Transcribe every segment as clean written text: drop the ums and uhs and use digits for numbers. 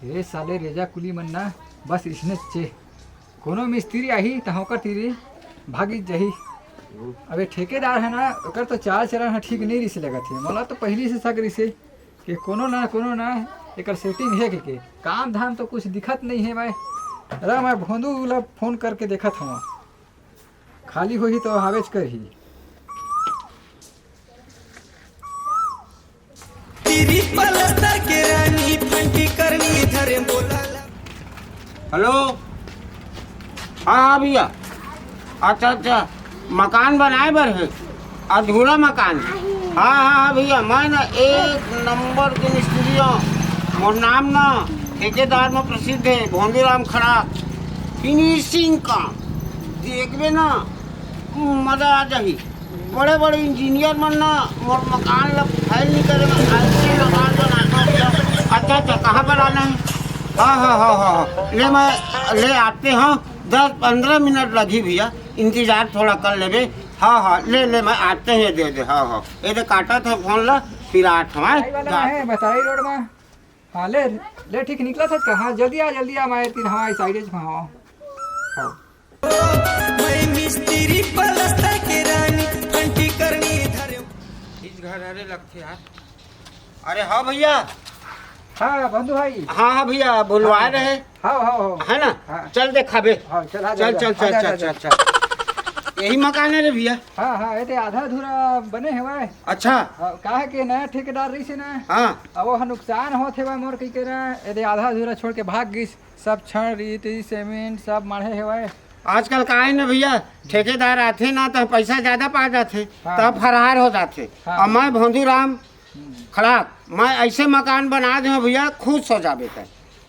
ये साले रेजा कुली मन ना बस इसने चे कोनो मिस्त्री आही तो होकर तीरी भागी जही। अबे ठेकेदार है ना ओकर तो चाल चलन है ठीक नहीं रिसे लगा थे मला तो पहली से सक रिसे कि कोनो ना एकर सेटिंग है के काम धाम तो कुछ दिखत नहीं है। मैं भोंदू ला फोन करके देखत हूँ खाली होही तो हावेज कर ही। हेलो हाँ भैया अच्छा मकान बनाए बर है अधूरा मकान। हाँ भैया मैं ना एक नंबर के मिस्त्री हूँ। मोर नाम ना ठेकेदार में प्रसिद्ध है भोंदूराम खड़ा। फिनिशिंग का देखबे ना मजा आ जाही। बड़े बड़े इंजीनियर मन ना मोर मकान ला फाइल नहीं करे ऐसे मकान बनाना। अच्छा कहाँ पर आना है? हाँ ले आते हैं 10-15 मिनट लगी भैया इंतजार थोड़ा कर लेबे। हाँ ले मैं आते हैं दे। हाँ ये तो काटा था फोन ला फिर आठ हमारे बताई रोड में। हाँ ले ठीक निकला था कहाँ जल्दी आ हमारे तीन हमारी साइड में। हाँ मिस्त्री पलस्तर के रानी फंटी करनी धरे इस घर अरे लगते यार। अरे हाँ भैया। हाँ बंधु भाई। हाँ भैया बुलवाए रहे। हाँ है ना। हाँ। चल देखा बे। हाँ, चल यही मकान है रे भैया। हाँ ये आधा अधूरा बने है। अच्छा कहा के नया ठेकेदार रही से ना। हाँ अब वो नुकसान होते हुआ मोर कही के यदि आधा अधूरा छोड़ के भाग गई सब क्षण रीत सीमेंट सब मारे है। आजकल का है ना भैया ठेकेदार आते ना तो पैसा ज्यादा पा जाते तब फरार हो जाते। और मैं भोंदूराम खड़ा मैं ऐसे मकान बना दे भैया खुश हो जाबे।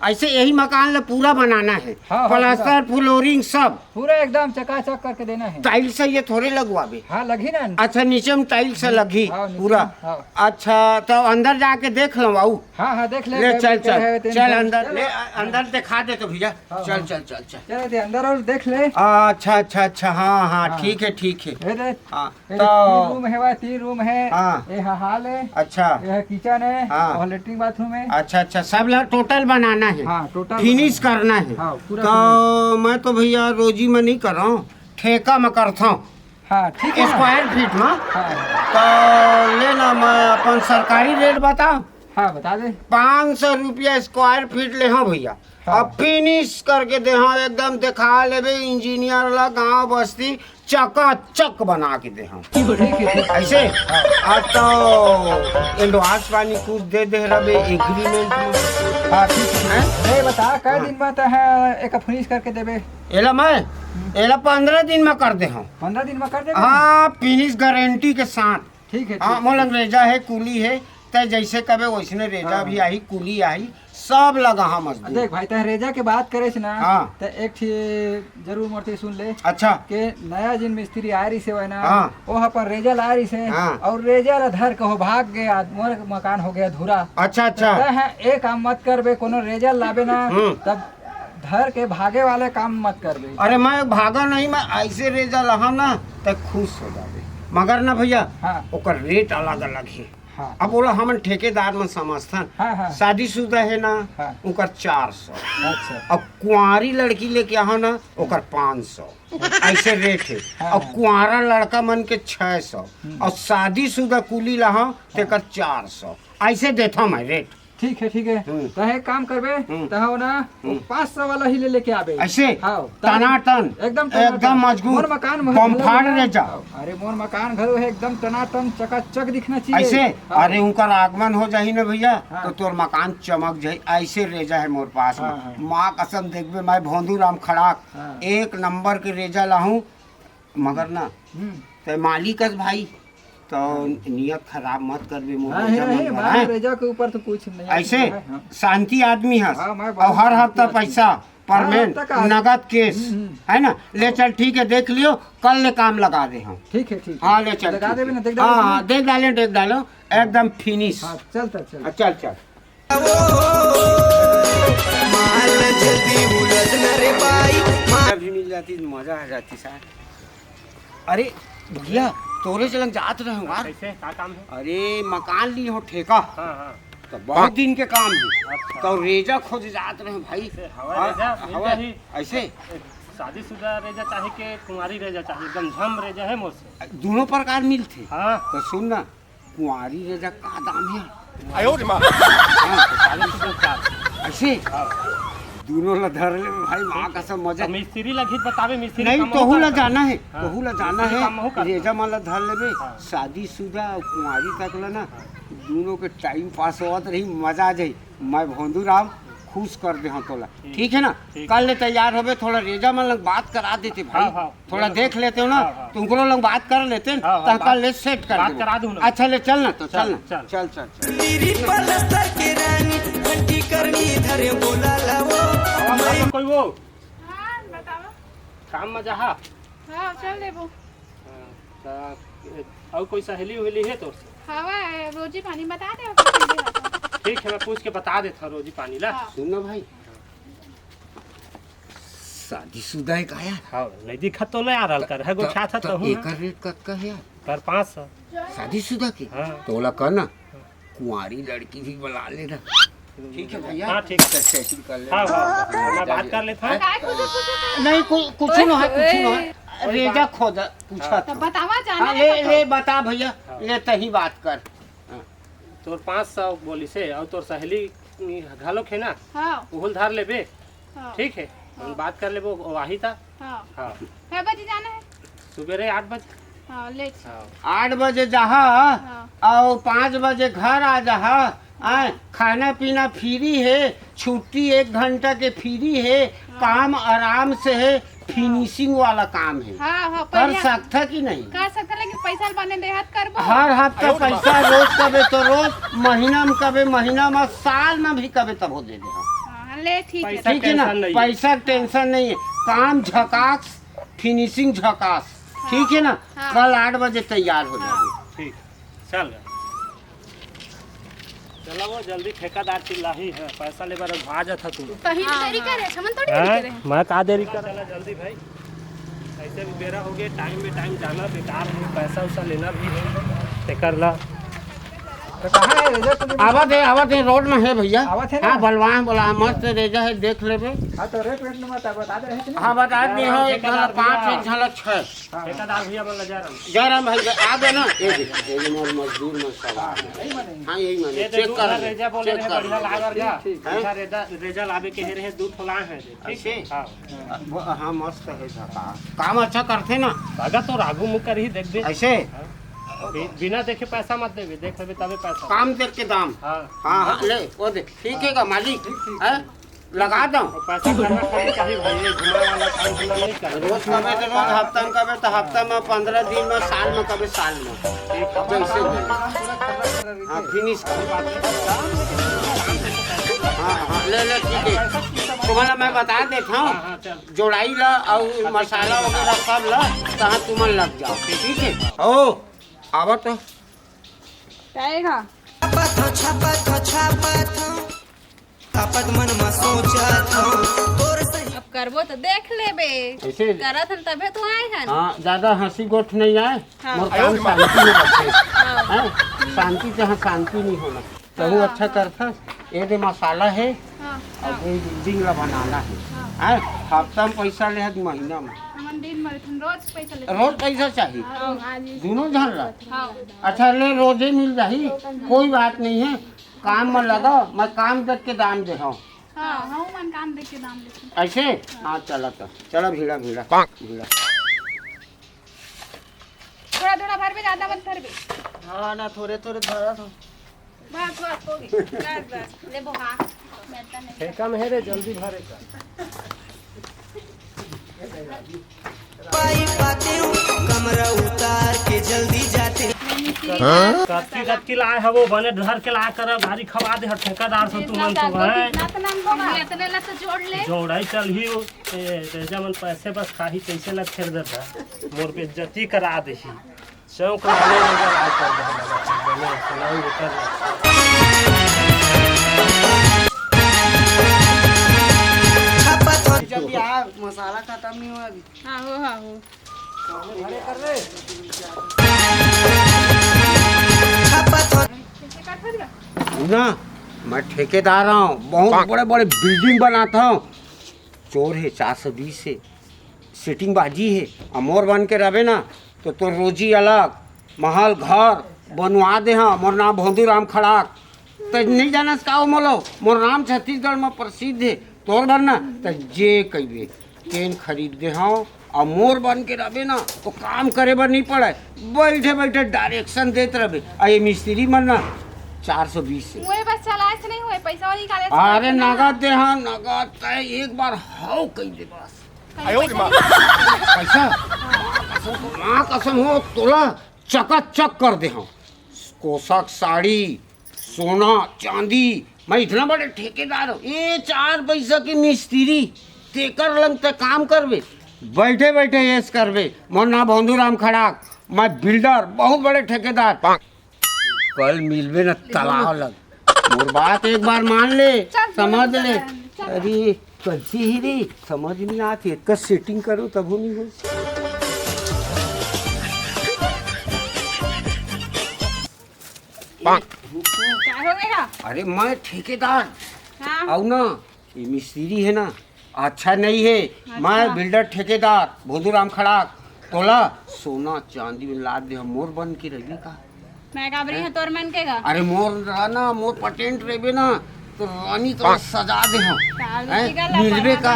ऐसे यही मकान ला पूरा बनाना है। प्लास्टर फ्लोरिंग सब पूरा एकदम चकाचक करके देना है। टाइल से ये थोड़े लगवाबे। हाँ लगी ना। अच्छा नीचे में टाइल से लगी पूरा। अच्छा तो अंदर जाके देख लो बाबू। हाँ देख ले चल अंदर दिखा दे तो भैया। चल अंदर और देख ले। अच्छा हाँ ठीक है। रूम है 3 रूम है। ये हाल है। अच्छा यह किचन है और लेटरिन बाथरूम है। अच्छा सब टोटल बनाना है। टोटल फिनिश करना है। तो मैं तो भैया रोजी में नहीं कर रहा हूँ ठेका में करता हूँ। हाँ ठीक है स्क्वायर फीट में। तो लेना मैं अपन सरकारी रेट बताओ। हाँ बता दे। 500 रुपया स्क्वायर फीट ले हाँ भैया। अब फिनिश करके दे हाँ एकदम दिखा ले इंजीनियर ला गाँव बस्ती चकाचक बना के दे हाँ ऐसे। तो एडवांस पानी कुछ दे रहे एग्रीमेंट में। हाँ ठीक है बता कई दिन बाद है एक फिनिश करके देबे। एला 15 दिन में कर दे हाँ। 15 दिन में कर दे। हाँ फिनिश गारंटी के साथ। ठीक है। हाँ मोलंग रेजा है कुली है ते जैसे कबे वैसने रेजा भी आई कुली आई सब लगा हाँ मजदूर। देख भाई ते रेजा के बात करे ना। हाँ। ते एक जरूर मोरते सुन ले। अच्छा के नया जिन मिस्त्री आ रही से वह ना। हाँ। वो अपन रेजा ला रही से। हाँ। और रेजा ला धर के भाग गया मोर मकान हो गया अधूरा। अच्छा है एक काम मत करबे कोनो रेजा लाबे ना तब धर के भागे वाले काम मत करबे। अरे मैं भागा नहीं मैं ऐसे रेजा लहा ना तो खुश हो जाबे मगर ना भैया। हाँ। ओकर रेट अलग है। हाँ। अब बोला हम ठेकेदार में समझथन। हाँ। शादीशुदा है ना। हाँ। ओकर 400। अच्छा अब कुंवारी लड़की लेके आहो ना ओकर 500 ऐसे रेट है। हाँ। और कुंवारा लड़का मन के 600 और शादीशुदा कुली लहा तेकर 400 ऐसे देता मैं रेट। ठीक है तो एक काम करबे तो ना 500 वाला ही लेके आबे ऐसे। हाँ टनाटन एकदम मजबूत मोर मकान बमफाड़ रेजा। अरे मोर मकान घरो है एकदम टनाटन चकाचक दिखना चाहिए ऐसे। हाँ। अरे उनका आगमन हो जाही ना भैया। हाँ। तो तोर मकान चमक जाये ऐसे रेजा है मोर पास में। हाँ। माँ कसम देखबे मैं भोंदूराम खड़ा हाँ। एक नंबर के रेजा लाहूं मगर ना तो मालिक भाई तो नियत खराब मत करबे मोर रेजा के ऊपर तो कुछ नहीं ऐसे। शांति आदमी है हाँ, और हर हफ्ता पैसा परमेंट नगद केस है ना। ले चल ठीक है देख लियो कल ले काम लगा दे हम। ठीक है हाँ ले चल लगा देबे ना देख डालो एकदम फिनिश। चल भी मिल जाती मजा आ जाती सर। अरे भैया तोरे चलन जात रहे कैसे क्या काम है? अरे मकान ली हो ठेका। हाँ हाँ तो बहुत दिन के काम है। तो रेजा खोज जात रहे भाई। हवा रेजा हवा ही ऐसे शादीशुदा रेजा चाहे के कुंवारी रेजा चाहे एकदम झम रेजा है मुझसे। दोनों प्रकार मिलते। हाँ तो सुन ना, कुंवारी रेजा का दाम है? शादीशुदा चार। ऐसे हाँ दोनों ला धर ले भाई, माँ का सब मजा। तो मिस्त्री लगी बतावे मिस्त्री नहीं काम तोहू होगा। ला जाना है, हाँ। तोहू ला जाना मिस्त्री है। काम होगा। रेजा माला धर लेबे। हाँ। शादीशुदा और कुंवारी तक ला ना दोनों के टाइम पास होत रही, मजा आ जाई। मैं भोंदू राम खुश कर दे हाँ तोला, ठीक है ना? ठीक। कल ले तैयार होबे, थोड़ा रेजा मन लग बात करा देते भाई। हाँ, हाँ। थोड़ा देख लेते हो ना, हाँ, हाँ। तुमको लोग बात कर लेते हैं, हाँ, हाँ, तो कल ले सेट कर बात देबो। करा दूँ ना। अच्छा ले चल ना, तो चल चल, ना, चल। चल चल चल। तेरी पलस्तर के रानी घंटी करनी धरे बोला लावो अब कोई वो हाँ बताओ। काम में जहा हाँ चल देबो। और कोई सहेली उहेली है तो हवा है, रोजी पानी बता दे। ठीक है, मैं पूछ के बता देता हूँ रोजी पानी ला। हाँ। सुन ना भाई, शादीशुदा है का यार? हाँ नहीं दिखा तो ले आ रहा कर है गो छा था तो हूँ एकर रेट कतका है यार? कर 500। शादीशुदा की? हाँ। तो ओला कर ना, कुंवारी लड़की भी बुला लेना। ठीक है भैया। हाँ, ठीक। सेटिंग कर ले। हाँ हाँ मैं बात कर लेता हूँ। काय कुछ नहीं कुछ न है, कुछ न है। रेजा खोद पूछा तो था। बतावा जाना हाँ, है ले बता भैया, ले तही बात कर। तोर 500 बोली से और तोर सहेली घालो खे ना हाँ उहुल धार लेबे। हाँ ठीक है, हम बात कर लेबो वही था। हाँ हाँ है बजे जाना है। सुबेरे 8 बजे। हाँ ले हाँ 8 बजे जहा हाँ और 5 बजे घर आ जहा। खाना पीना फ्री है, छुट्टी 1 घंटा के फ्री है, काम आराम से है, फिनिशिंग वाला काम है। हाँ हाँ कर पहले सकता कि नहीं? कर सकता, लेकिन पैसा बने देहात करबो। हर हफ्ता पैसा रोज कबे तो रोज, महीना में कबे महीना में, साल में भी कबे तब हो दे दे। हाँ ले ठीक है। पैसा ठीक है ना? टेंशन नहीं है। पैसा टेंशन नहीं है, काम झकास, फिनिशिंग झकास। ठीक है ना? हाँ। कल 8 बजे तैयार हो जाओगे। ठीक चल गए। चलो वो जल्दी ठेकेदार चिल्लाही है, पैसा ले बार आ जाता तू। कहीं भी देरी करे, छमन थोड़ी देरी करे। मैं का देरी कर चला जल्दी भाई, ऐसे भी बेरा हो गया, टाइम में टाइम जाना बेकार है, पैसा उसा लेना भी है ते कर ला। तो कहाँ है रेजा? तो आवत है रोड में है भैया। आवत है ना? हाँ बलवान बोला मस्त रेजा है, देख लेबे। हाँ तो रेट वेट नंबर बता दे रहे थे ना। हाँ बता दी हो, एक झलक 5 एक झलक 6। ठेकेदार भैया बोला जा रहा हूँ। जयराम भाई आ गए ना? ये मोर मजदूर में सवार है। हाँ यही माने, ये चेक दूध कर रेजा बोले रहे बढ़िया लागर जा। ठीक, अच्छा रेजा लावे के रहे दूध फुला है। ठीक ऐसे? है। हाँ हाँ मस्त है झकास, काम अच्छा करते ना भागा तो रागू मुँह कर ही देख दे। ऐसे। बिना देखे पैसा मत देवे, देख लेवे तबे पैसा। काम देख के दाम। हाँ हाँ हाँ ले वो दे, ठीक है का मालिक है? लगा दो। और पैसा करना खाली चाहिए भाई, ये घुमा वाला काम धंधा नहीं कर। रोज कबे तो रोज, हफ्ता में कबे तो हफ्ता में, 15 दिन में, साल में कबे साल में। जैसे हाँ फिनिश हाँ हाँ ले ठीक है। तुम्हारा मैं बता देता हूँ, हाँ चल। जोड़ाई ला और मसाला वगैरह सब ला, तहाँ तुम लग जाओ। ठीक है? ओ आवा तो जाएगा। छापत मन में सोचत हूँ तोर सही अब करबो तो देख लेबे। ऐसे करत हन तबे तो आए हन। हाँ ज्यादा हंसी गोठ नहीं आए। हाँ। मोर काम शांति में रखे हाँ हैं, शांति से हाँ शांति नहीं होना। तो वो अच्छा करता। ये दे मसाला है हाँ और ये बिल्डिंग ला बनाना है। हैं? हफ्ता में पैसा ले है, महीना में हमन दिन में रोज पैसा ले। रोज पैसा चाहिए हाँ आज दोनों झन ला। हाँ अच्छा ले रोजे मिल जाही, कोई बात नहीं है। काम में लगा, मैं काम देख के दाम दे हूँ। हाँ हाँ मन काम देख के दाम लेते। ऐसे हाँ चला तो चला भीड़ा भीड़ा भीड़ा। थोड़ा थोड़ा भर भी, ज्यादा मत भर भी। हाँ ना, थोड़े थोड़े धरा था। बस बस हो गई। बस बस ले बो। हाँ बेहतर नहीं। ठेका में है रे, जल्दी भरे का। पाई पाते हूँ कमरा उतार के जल्दी जाते। कत्ती कत्ती लाए है वो बने घर के लाए कर भारी खवा दे ठेकेदार से तुमन तो है। इतने ला तो जोड़ ले। जोड़ाई चल ही रेजा मन पैसे बस खाही कैसे लग खेल देता मोर पे इज्जती करा दे चौक लाने रेजा ला कर दे बने सुनाई कर। छापत हो जब यार मसाला खत्म नहीं हुआ अभी। हाँ हो हाँ हो। छापत हो कैसे काट दिया? ना मैं ठेकेदार हूँ, बहुत बड़े बड़े बिल्डिंग बनाता हूँ। चोर है 420 से सिटिंग बाजी है। अमोर बन के रहे ना तो रोजी अलग महल घर बनवा दे। हाँ मोर नाम भोंदू राम खड़ाक। तो नहीं जाना का मोलो मोर नाम छत्तीसगढ़ में प्रसिद्ध है। तोर बनना तो जे कहिए केन खरीद दे। हाँ और मोर बन के रहे ना तो काम करे बर नहीं पड़े, बैठे बैठे डायरेक्शन देते रहे। और ये मिस्त्री बनना 420 से। मुझे बस चलाए से नहीं हुए, पैसा वाली निकाले। अरे नगद दे। हाँ नगद तय एक बार हाउ कही दे बस। पैसा माँ कसम हो तोला चकाचक कर दे। हाँ कोसक साड़ी सोना चांदी। मैं इतना बड़े ठेकेदार हूँ। ये 4 पैसा की मिस्त्री तेकर लंग तक काम करबे, बैठे बैठे ऐस करबे। मोर नाम भोंदू राम खड़ाक, मैं बिल्डर बहुत बड़े ठेकेदार। कल मिलबे न तालाब लग। मोर बात एक बार मान ले, समझ ले। अरे कैसी ही रे समझ नहीं आती। एक सेटिंग करो तब नहीं हो। क्या हो गया? अरे मैं ठेकेदार हाँ। आओ ना, ये मिस्त्री है ना अच्छा नहीं है। मैं बिल्डर ठेकेदार भोंदू राम खड़ाक। तोला सोना चांदी में लाद दे। मोर बन के रही का मैं गाबरी है तोर मन के गा। अरे मोर रहना मोर पटेंट रेबे ना तो रानी का सजा दे। हम मिलबे का।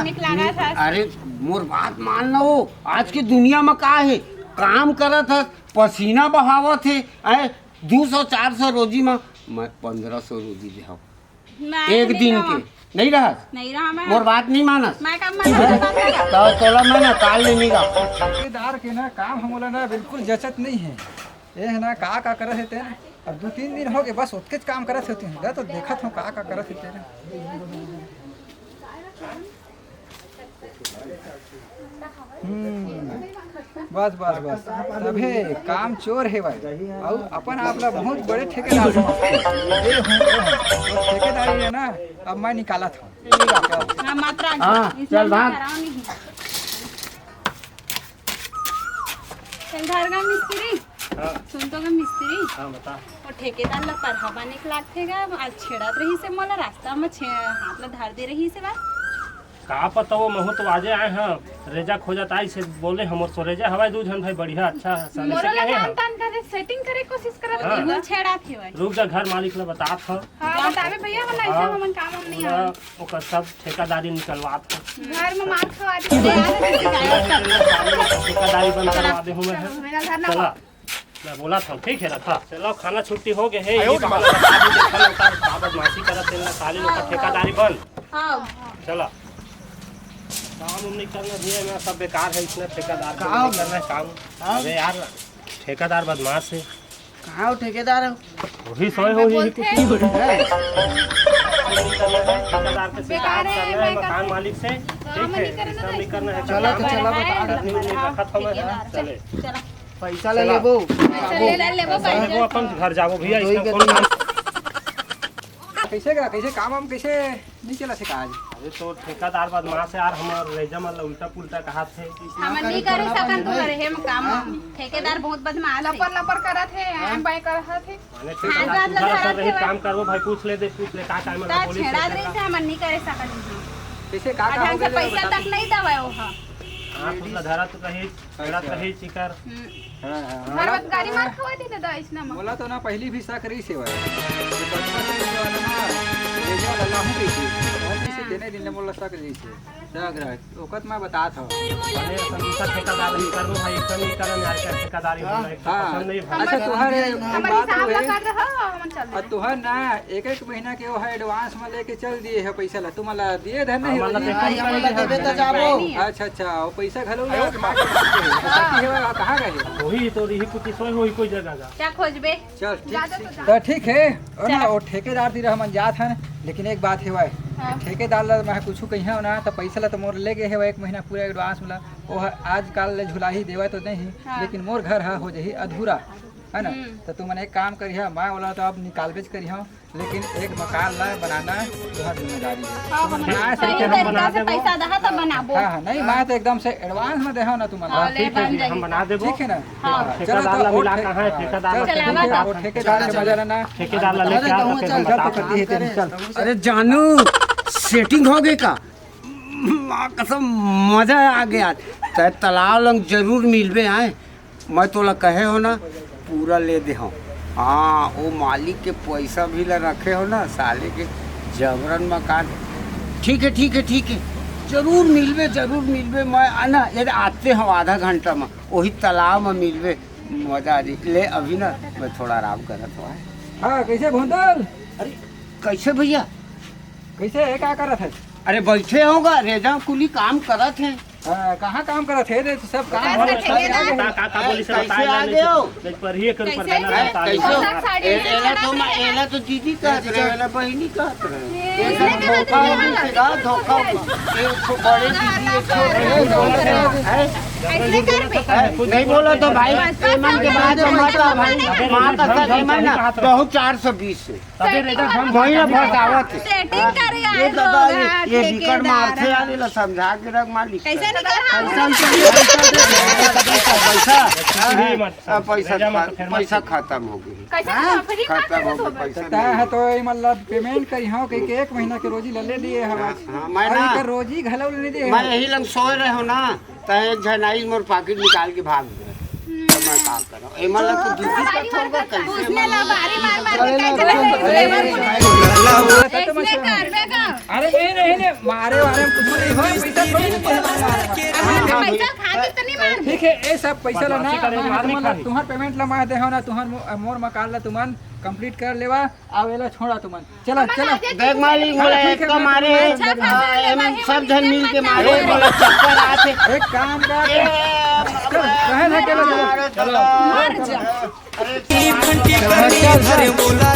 अरे मोर बात मान लो, आज की दुनिया में का है काम करत है पसीना बहावत है। 200-400 रोजी में मैं 1500 रोजी दे। हम एक दिन के नहीं रहा। नहीं रहा मैं। मोर बात नहीं मानस। मैं कब माना? तो तोला मैं ना काल लेने का। ठेकेदार के ना काम हमला ना बिल्कुल जचत नहीं है। ये है ना का करत होते हैं। अब 2-3 दिन हो गए बस उतके काम करत होते हैं। तो देखत हूँ का करत होते हैं। बस बस बस तभे काम चोर है भाई। और अपन आपला बहुत बड़े ठेकेदार ये हूँ ठेकेदारी है ना। अब मैं निकाला था। हाँ मात्रा। हाँ, चल भाग। घर का मिस्त्री हाँ सुन तो का मिस्त्री हाँ बता। और ठेकेदार ला परहबा निकलात थे गा। आज छेड़त रही से मोला रास्ता में हाथ ला धार दे रही से बा। का पता वो महू तो आजे आए हैं रेजा खोजत आई से बोले हमर सो रेजा हवाई दूध हन भाई बढ़िया अच्छा सने से मोरा के ला है। तान करे सेटिंग करे कोशिश करत हाँ। रही। छेड़ा थी भाई। रुक जा घर मालिक ले बतात ह। हां बतावे भैया हम ऐसा हमन काम हम नहीं है। ओकर सब ठेकेदारी निकलवात ह। घर में मार खवा दी दे यार। ठेकेदारी बंद करवा दे हूं मैं। मेरा घर ना चला मैं बोला था ठीक है रखा। चलो खाना छुट्टी हो गए है। ये बदमाशी करत है खाली लोग का ठेकेदारी बंद। हां चला काम उम नहीं करना दिए मैं सब बेकार है। इसने ठेकेदार को नहीं करना है काम। अरे यार ठेकेदार बदमाश है। कहाँ हो ठेकेदार हो? वही सोए हो यही कुछ नहीं करना है। ठेकेदार के शिकायत करना है मकान मालिक से। ठीक है इसका नहीं करना है। चलो तो चलो बता नहीं रखा था मैं। चले चला पैसा ले लेबो। ले वो अपन घर जाओ भैया। इसका कौन कैसे काम हम कैसे नहीं चला से आज। अरे तो ठेकेदार बदमाश है यार। हमार रेजा मतलब उल्टा पुल्टा कहा थे। हम नहीं करे सकन तो करे हम काम। ठेकेदार बहुत बदमाश है। लपर करत है हम बाय करत है। मैंने ठेकेदार सुधार कर रही काम करो भाई। पूछ ले का टाइम में ता पुलिस छेड़ा रही से हम नहीं करे सकन। कैसे का ढंग से हो पैसा तक नहीं दवाए हो। हां हां तुला धरत रही धरत रही चिकर। घर में गाड़ी मार खवा दी दादा इसना में। बोला तो ना पहली भी शक रही से देने दिन बोला शक रही से दग रहा ओकत मैं बता था। अरे संदूसा ठेकेदार नहीं करो भाई। इसका नहीं करन यार क्या ठेकेदारी होना है पसंद नहीं भाई। अच्छा तुहर हमारी बात साहब है कर रहा हम चल और तुहर ना एक महीना के वो है एडवांस में लेके चल दिए है पैसा ला। तुम्हारा दिए धन नहीं हमारा रोजी? तो कम देबे तो जाबो। अच्छा वो पैसा घलो कहाँ गए? वही तो रही कुछ सोई होई कोई जगह जा। क्या खोजबे? चल तो ठीक है। और ना वो ठेकेदार दी हम जात हन। लेकिन एक बात है भाई ठेकेदार ला मैं कुछ कहिया ना तो पैसा ला तो मोर ले गए है 1 महीना पूरा एडवांस मिला। वो आज काल ले झुला ही देवा तो नहीं। लेकिन मोर घर हो जाही अधूरा है ना। तो तू मैंने एक काम करिए, मैं बोला तो अब निकाल बेच करिए, लेकिन एक मकान ला बनाना तुम्हारी जिम्मेदारी है। तुम बनाए सही सही तरीका से पैसा दहा तब बनाबो। हाँ नहीं मैं तो एकदम से एडवांस में दे ना तुम्हारा। ठीक है जी, हम बना देबो। ठीक है ना। हाँ। ठेकेदार ला मिला कहाँ है, ठेकेदार ला ठेकेदार से मजा लेना। ठेकेदार ला लेके आ के हम बता चल अरे जानू सेटिंग हो गई का? माँ कसम मजा आ गया। तय तालाब लंग जरूर मिलबे आए। मैं तोला कहे हो ना पूरा ले दे हो। हाँ वो मालिक के पैसा भी ला रखे हो ना साले के जबरन मकान। ठीक है ठीक है ठीक है, जरूर मिलबे। मैं आना यदि आते हो आधा घंटा में वही तालाब में मिलबे। मजा आ जी। ले अभी ना मैं थोड़ा आराम करत हो। हाँ कैसे भोंदल? अरे कैसे भैया? कैसे क्या करत है? अरे बैठे होगा रेजा कुली काम करत है। कहाँ काम करत है रे? सब काम कैसे हो रहा है। ठेकेदार? का बोली से कैसे आ गए हो? पर ही कर पर कैसे? देना एला तो दीदी कहत रहे, एला बहिनी कहत रहे। इसने के धोखा हो बदले गया, धोखा हुआ। एक तो बड़े दीदी एक छोटे कैसे कर बे? नहीं बोलो तो भाई एमन के बाद माता भाई माँ का सर एमन ना बहुत 420 से वही ना बहुत आवत है। सेटिंग कर ये यार दादा होगा ये बिकट मारते ठेकेदार। आने ला समझा के रख मालिक। कैसे निकल पैसा खत्म हो गई। कैसे खत्म हो गया पैसा ता है तो ये मतलब पेमेंट करी हो कि एक महीना के रोजी ले दिए हम। हाँ, मैं ना रोजी घलो ले दिए मैं यही लंग सोए रहे हो ना तो एक झनाई मोर पॉकेट निकाल के भाग गए। तो मैं का करूं एमन लंग तो दीदी का होगा कैसे उसने ला बारी मार मार के कैसे इसने करबे का? अरे नहीं मारे वारे में कुछ नहीं हो, पैसा थोड़ी नहीं पैसा खातिर तो नहीं मार। ठीक है ये सब पैसा ला बदमाशी करे, मार नहीं ना खानी। तुम्हार पेमेंट ला मैं दे हो ना तुम्हार मोर मकान ला तुमन कंप्लीट कर लेवा। आवेला छोड़ा तुमन चला चला। देख मालिक बोला एक तो मारे एमन सब जन मिल के मारे बोला चक्कर आते। एक काम कर कहे ना चलो घंटी पर घरे बोला